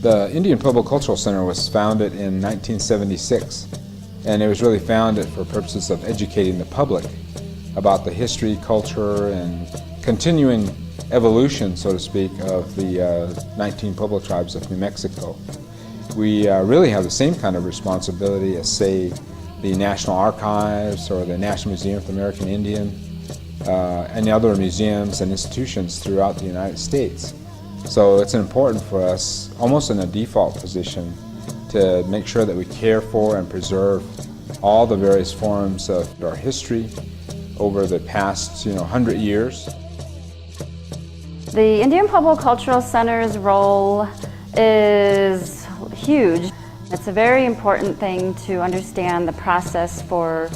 The Indian Pueblo Cultural Center was founded in 1976, and it was really founded for purposes of educating the public about the history, culture, and continuing evolution, so to speak, of the 19 Pueblo tribes of New Mexico. We really have the same kind of responsibility as, say, the National Archives or the National Museum of the American Indian, and the other museums and institutions throughout the United States. So it's important for us, almost in a default position, to make sure that we care for and preserve all the various forms of our history over the past 100 years. The Indian Pueblo Cultural Center's role is huge. It's a very important thing to understand the process for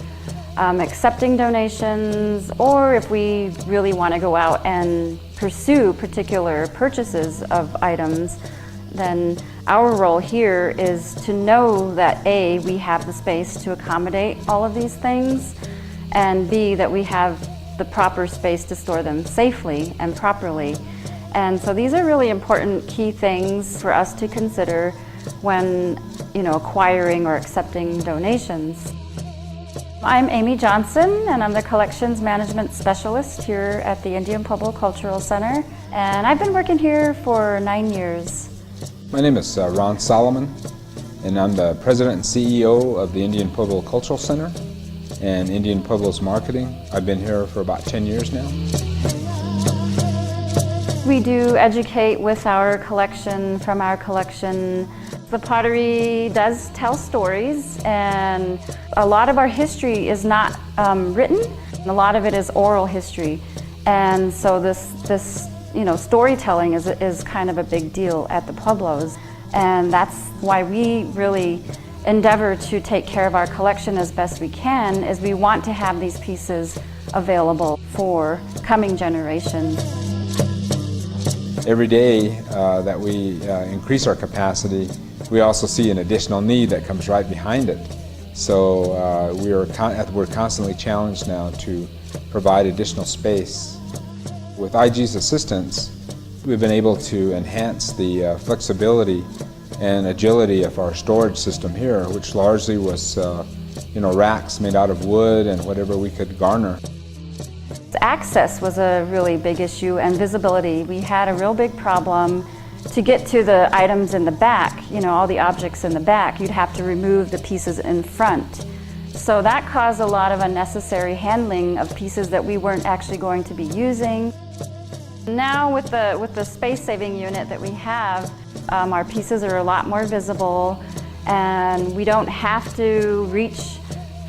accepting donations, or if we really want to go out and pursue particular purchases of items, then our role here is to know that A, we have the space to accommodate all of these things, and B, that we have the proper space to store them safely and properly. And so these are really important key things for us to consider when acquiring or accepting donations. I'm Amy Johnson, and I'm the Collections Management Specialist here at the Indian Pueblo Cultural Center, and I've been working here for 9 years. My name is Ron Solomon, and I'm the President and CEO of the Indian Pueblo Cultural Center and Indian Pueblo's Marketing. I've been here for about 10 years now. We do educate with our collection, from our collection. The pottery does tell stories, and a lot of our history is not written. A lot of it is oral history, and so this storytelling is kind of a big deal at the Pueblos, and that's why we really endeavor to take care of our collection as best we can, is we want to have these pieces available for coming generations. Every day that we increase our capacity, we also see an additional need that comes right behind it. So we're constantly challenged now to provide additional space. With IG's assistance, we've been able to enhance the flexibility and agility of our storage system here, which largely was racks made out of wood and whatever we could garner. Access was a really big issue, and visibility. We had a real big problem to get to the items in the back, all the objects in the back. You'd have to remove the pieces in front. So that caused a lot of unnecessary handling of pieces that we weren't actually going to be using. Now with the space-saving unit that we have, our pieces are a lot more visible, and we don't have to reach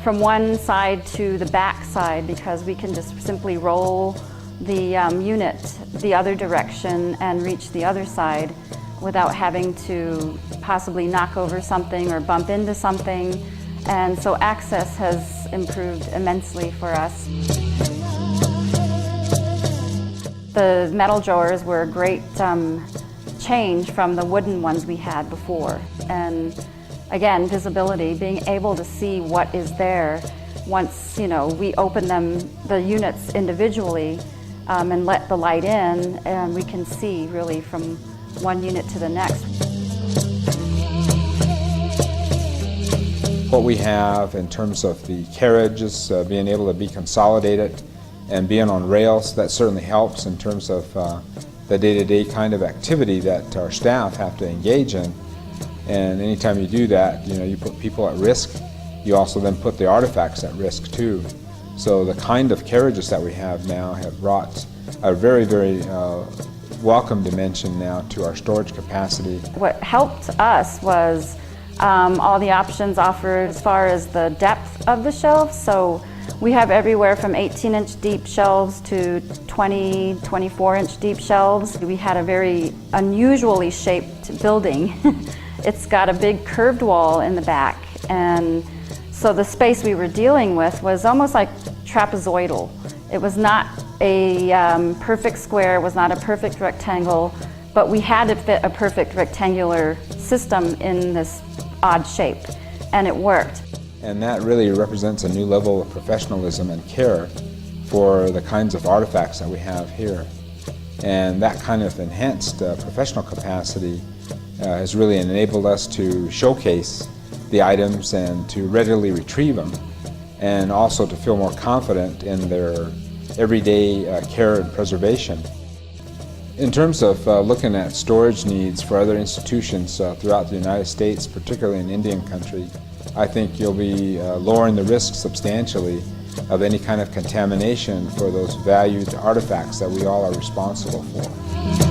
from one side to the back side, because we can just simply roll the unit the other direction and reach the other side without having to possibly knock over something or bump into something. And so access has improved immensely for us. The metal drawers were a great change from the wooden ones we had before. And again, visibility, being able to see what is there once we open the units individually and let the light in, and we can see really from one unit to the next. What we have in terms of the carriages being able to be consolidated and being on rails, that certainly helps in terms of the day-to-day kind of activity that our staff have to engage in. And anytime you do that, you put people at risk. You also then put the artifacts at risk too. So the kind of carriages that we have now have brought a very, very welcome dimension now to our storage capacity. What helped us was all the options offered as far as the depth of the shelves. So we have everywhere from 18-inch deep shelves to 20, 24-inch deep shelves. We had a very unusually shaped building. It's got a big curved wall in the back, and so the space we were dealing with was almost like trapezoidal. It was not a perfect square, it was not a perfect rectangle, but we had to fit a perfect rectangular system in this odd shape, and it worked. And that really represents a new level of professionalism and care for the kinds of artifacts that we have here. And that kind of enhanced professional capacity has really enabled us to showcase the items and to readily retrieve them, and also to feel more confident in their everyday care and preservation. In terms of looking at storage needs for other institutions throughout the United States, particularly in Indian country, I think you'll be lowering the risk substantially of any kind of contamination for those valued artifacts that we all are responsible for.